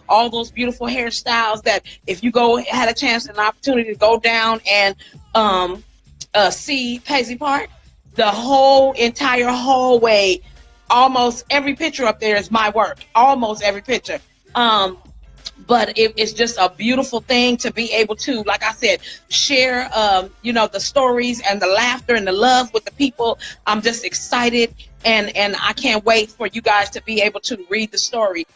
All those beautiful hairstyles that if you had a chance and an opportunity to go down and see Paisley Park, the whole entire hallway, almost every picture up there is my work, almost every picture. But it's just a beautiful thing to be able to, like I said, share, the stories and the laughter and the love with the people. I'm just excited, and I can't wait for you guys to be able to read the story.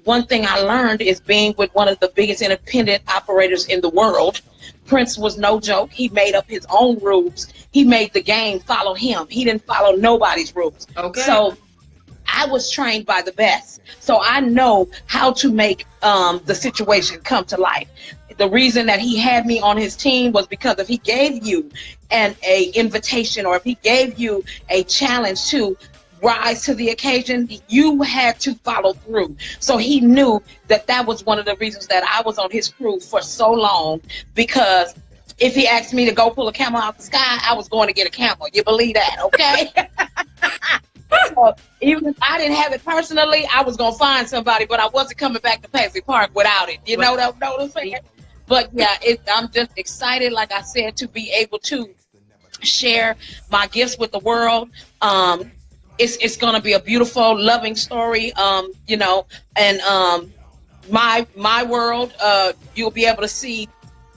One thing I learned is being with one of the biggest independent operators in the world. Prince was no joke. He made up his own rules. He made the game follow him. He didn't follow nobody's rules. Okay. So I was trained by the best. So I know how to make the situation come to life. The reason that he had me on his team was because if he gave you an invitation, or if he gave you a challenge to rise to the occasion, you had to follow through. So he knew that that was one of the reasons that I was on his crew for so long, because if he asked me to go pull a camel out the sky, I was going to get a camel. You believe that, okay? So even if I didn't have it personally, I was going to find somebody, but I wasn't coming back to Paisley Park without it. You know what I'm saying? But yeah, I'm just excited, like I said, to be able to share my gifts with the world. It's going to be a beautiful, loving story, and my world, you'll be able to see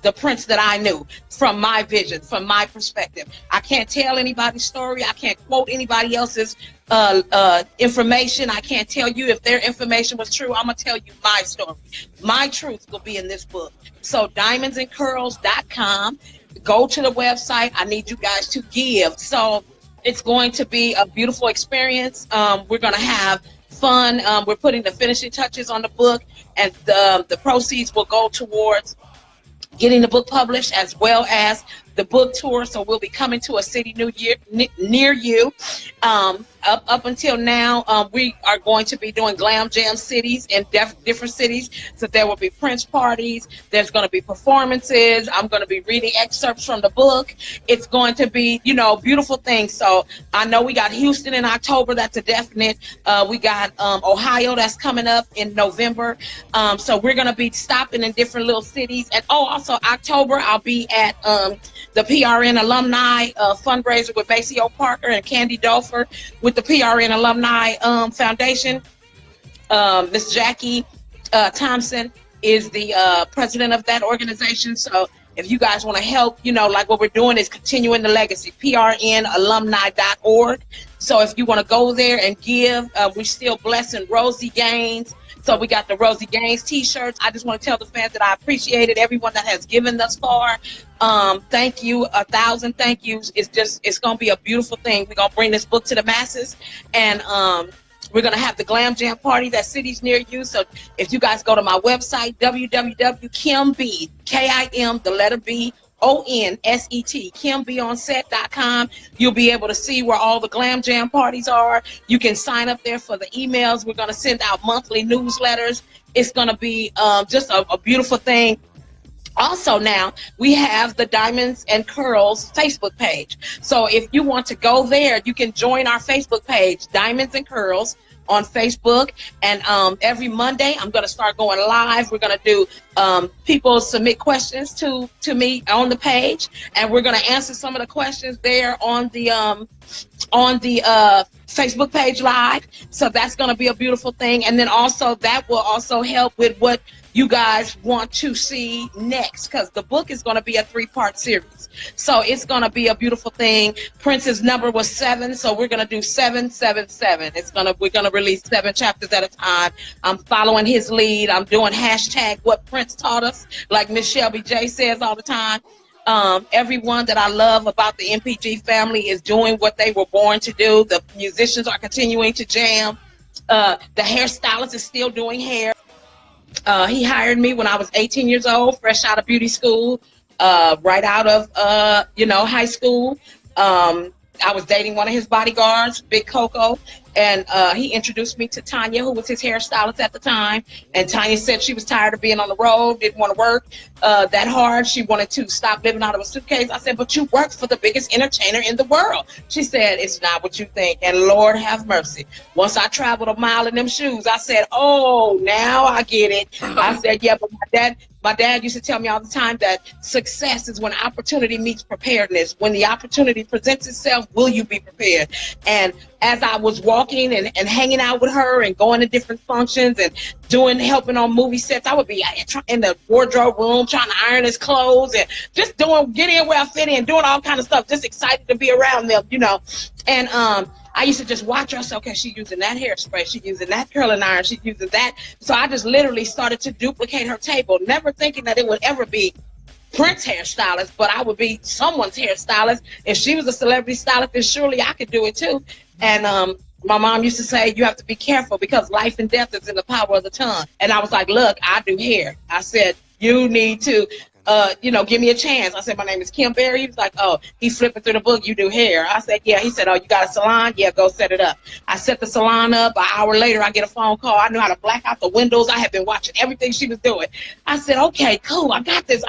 the Prince that I knew from my vision, from my perspective. I can't tell anybody's story. I can't quote anybody else's information. I can't tell you if their information was true. I'm going to tell you my story. My truth will be in this book. So diamondsandcurls.com. Go to the website. I need you guys to give. So it's going to be a beautiful experience. We're going to have fun. We're putting the finishing touches on the book, and the proceeds will go towards getting the book published, as well as the book tour. So we'll be coming to a city near you. Up until now, we are going to be doing Glam Jam cities in different cities. So there will be Prince parties. There's going to be performances. I'm going to be reading excerpts from the book. It's going to be, beautiful things. So I know we got Houston in October. That's a definite. We got Ohio that's coming up in November. So we're going to be stopping in different little cities. And also October, I'll be at the PRN alumni fundraiser with Maceo Parker and Candy Dofer with the PRN Alumni Foundation. Miss Jackie Thompson is the president of that organization. So if you guys want to help, like what we're doing is continuing the legacy, prnalumni.org. So if you want to go there and give, we're still blessing Rosie Gaines. So we got the Rosie Gaines t-shirts. I just want to tell the fans that I appreciate it. Everyone that has given thus far. Thank you, 1,000 thank yous. It's going to be a beautiful thing. We're going to bring this book to the masses, and we're going to have the Glam Jam party that cities near you. So if you guys go to my website, www.kimb, K-I-M, the letter B, O-N-S-E-T, KimBeOnSet.com. You'll be able to see where all the Glam Jam parties are. You can sign up there for the emails. We're going to send out monthly newsletters. It's going to be just a beautiful thing. Also now, we have the Diamonds and Curls Facebook page. So if you want to go there, you can join our Facebook page, Diamonds and Curls, on Facebook. And every Monday I'm going to start going live. We're going to do people submit questions to me on the page, and we're going to answer some of the questions there on the Facebook page live. So that's going to be a beautiful thing. And then also that will also help with what you guys want to see next, because the book is going to be a 3-part series. So it's going to be a beautiful thing. Prince's number was 7, so we're going to do 777. We're going to release 7 chapters at a time. I'm following his lead. I'm doing hashtag what Prince taught us, like Miss Shelby J says all the time. Everyone that I love about the MPG family is doing what they were born to do. The musicians are continuing to jam. The hairstylist is still doing hair. He hired me when I was 18 years old, fresh out of beauty school, right out of, high school. I was dating one of his bodyguards, Big Coco, and he introduced me to Tanya, who was his hairstylist at the time. And Tanya said she was tired of being on the road, didn't want to work that hard. She wanted to stop living out of a suitcase. I said, but you work for the biggest entertainer in the world. She said, it's not what you think. And Lord have mercy. Once I traveled a mile in them shoes, I said, oh, now I get it. I said, yeah, but my dad used to tell me all the time that success is when opportunity meets preparedness. When the opportunity presents itself, will you be prepared? And as I was walking and hanging out with her and going to different functions and helping on movie sets, I would be in the wardrobe room trying to iron his clothes and just get in where I fit in, doing all kind of stuff, just excited to be around them, you know. And I used to just watch her. I said, okay, she's using that hairspray, she's using that curling iron, she's using that. So I just literally started to duplicate her table, never thinking that it would ever be Prince's hairstylist, but I would be someone's hairstylist. If she was a celebrity stylist, then surely I could do it too. And my mom used to say, you have to be careful because life and death is in the power of the tongue. And I was like, look, I do hair. I said, you need to, give me a chance. I said, my name is Kim Berry. He was like, oh, he's flipping through the book. You do hair. I said, yeah. He said, oh, you got a salon? Yeah, go set it up. I set the salon up. An hour later, I get a phone call. I knew how to black out the windows. I had been watching everything she was doing. I said, okay, cool. I got this.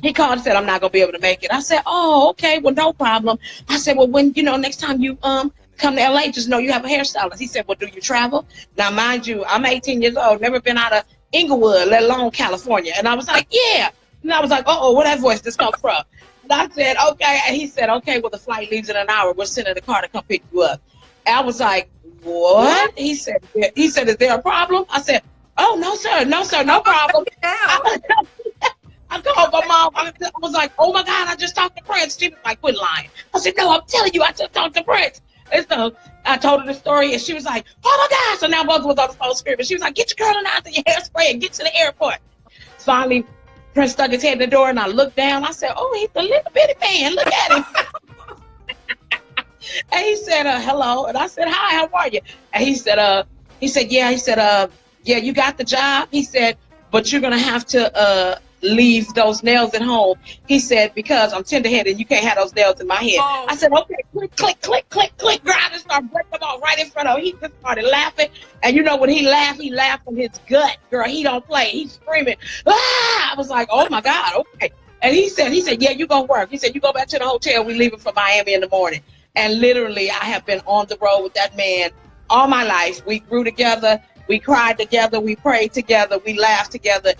He called and said, I'm not going to be able to make it. I said, oh, okay, well, no problem. I said, well, when, next time you come to LA, just know you have a hairstylist. He said, well, do you travel? Now, mind you, I'm 18 years old, never been out of Inglewood, let alone California. And I was like, yeah. And I was like, uh-oh, where that voice just come from? And I said, okay. And he said, okay, well, the flight leaves in an hour. We're sending the car to come pick you up. And I was like, what? He said, is there a problem? I said, oh, no, sir, no problem. I called my mom. I was like, oh, my God, I just talked to Prince. She was like, quit lying. I said, no, I'm telling you, I just talked to Prince. And so I told her the story, and she was like, oh, my God. So now both was on the phone screaming. She was like, get your curling irons and your hairspray and get to the airport. Finally, Prince stuck his head in the door, and I looked down. I said, oh, he's a little bitty man. Look at him. And he said, hello. And I said, hi, how are you? And he said, yeah, you got the job. He said, but you're going to have to leave those nails at home. He said, because I'm tender-headed, you can't have those nails in my head. Oh. I said, okay, click, click, click, click, click. Girl, I just started breaking them off right in front of him. He just started laughing. And when he laughed from his gut. Girl, he don't play. He's screaming. Ah! I was like, oh, my God, okay. And he said, yeah, you going to work. He said, you go back to the hotel. We leaving for Miami in the morning. And literally, I have been on the road with that man all my life. We grew together. We cried together. We prayed together. We laughed together.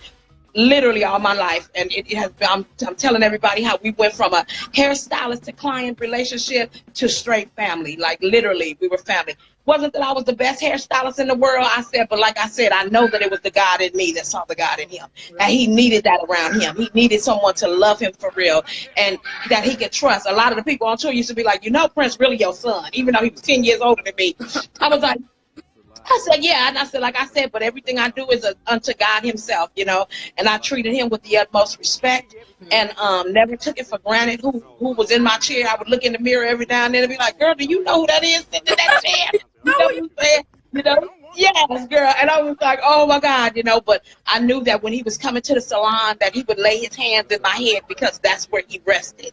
Literally all my life. And it has been, I'm telling everybody how we went from a hairstylist to client relationship to straight family. Like literally we were family. Wasn't that I was the best hairstylist in the world, I said, but like I said, I know that it was the God in me that saw the God in him. And he needed that around him. He needed someone to love him for real and that he could trust. A lot of the people on tour used to be like, Prince really your son, even though he was 10 years older than me. I was like, I said, yeah. And I said, like I said, but everything I do is unto God himself, and I treated him with the utmost respect and never took it for granted who was in my chair. I would look in the mirror every now and then and be like, girl, do you know who that is sitting in that chair? You know what I'm saying? Yes, girl. And I was like, oh my God, but I knew that when he was coming to the salon that he would lay his hands in my head because that's where he rested.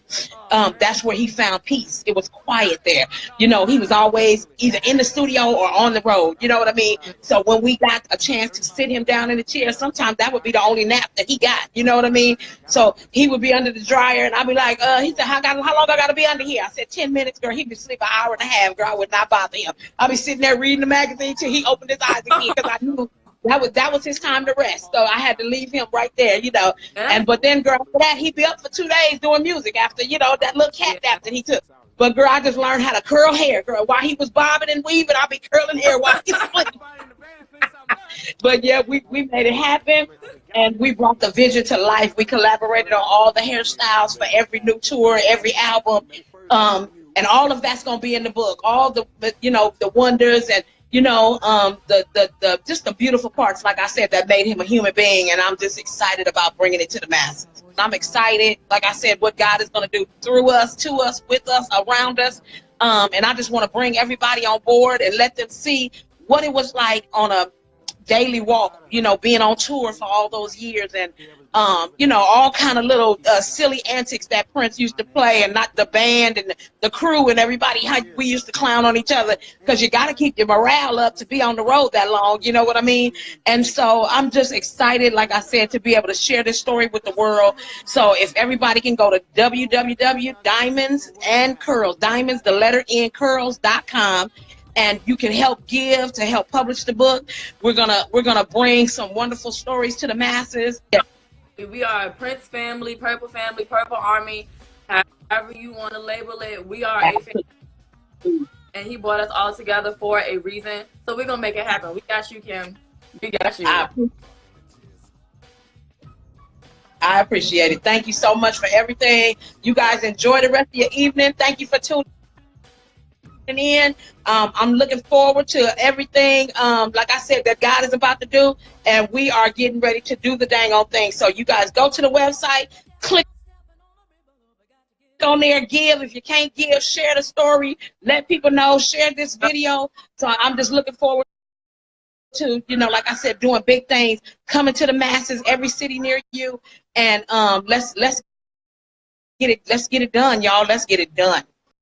That's where he found peace. It was quiet there. He was always either in the studio or on the road. You know what I mean? So when we got a chance to sit him down in the chair, sometimes that would be the only nap that he got. You know what I mean? So he would be under the dryer and I'd be like, he said, how long I got to be under here? I said, 10 minutes, girl. He'd be asleep an hour and a half, girl. I would not bother him. I'd be sitting there reading the magazine till he opened his eyes again because I knew that was his time to rest. So I had to leave him right there, But then, girl, after that, he'd be up for 2 days doing music after, that little cat nap that he took. But, girl, I just learned how to curl hair, girl. While he was bobbing and weaving, I'd be curling hair while he was sleeping. But, yeah, we made it happen, and we brought the vision to life. We collaborated on all the hairstyles for every new tour, every album, and all of that's going to be in the book. All the wonders and, just the beautiful parts, like I said, that made him a human being, and I'm just excited about bringing it to the masses. I'm excited, like I said, what God is going to do through us, to us, with us, around us, and I just want to bring everybody on board and let them see what it was like on a daily walk, you know, being on tour for all those years, and you know, all kind of little silly antics that Prince used to play, and not the band and the crew and everybody, how we used to clown on each other, because you got to keep your morale up to be on the road that long, you know what I mean? And so I'm just excited, like I said, to be able to share this story with the world. So if everybody can go to www.diamondsandcurls, diamonds, the letter N, curls.com, and you can help give to help publish the book. We're gonna bring some wonderful stories to the masses. We are a Prince family, Purple Army, however you want to label it. We are a family, and he brought us all together for a reason. So we're gonna make it happen. We got you, Kim. We got you. I appreciate it. Thank you so much for everything. You guys enjoy the rest of your evening. Thank you for tuning in. I'm looking forward to everything, like I said, that God is about to do, and we are getting ready to do the dang on thing. So you guys go to the website, click on there, give. If you can't give, share the story, let people know, share this video. So I'm just looking forward to, you know, like I said, doing big things, coming to the masses, every city near you, and let's get it done, y'all. Let's get it done.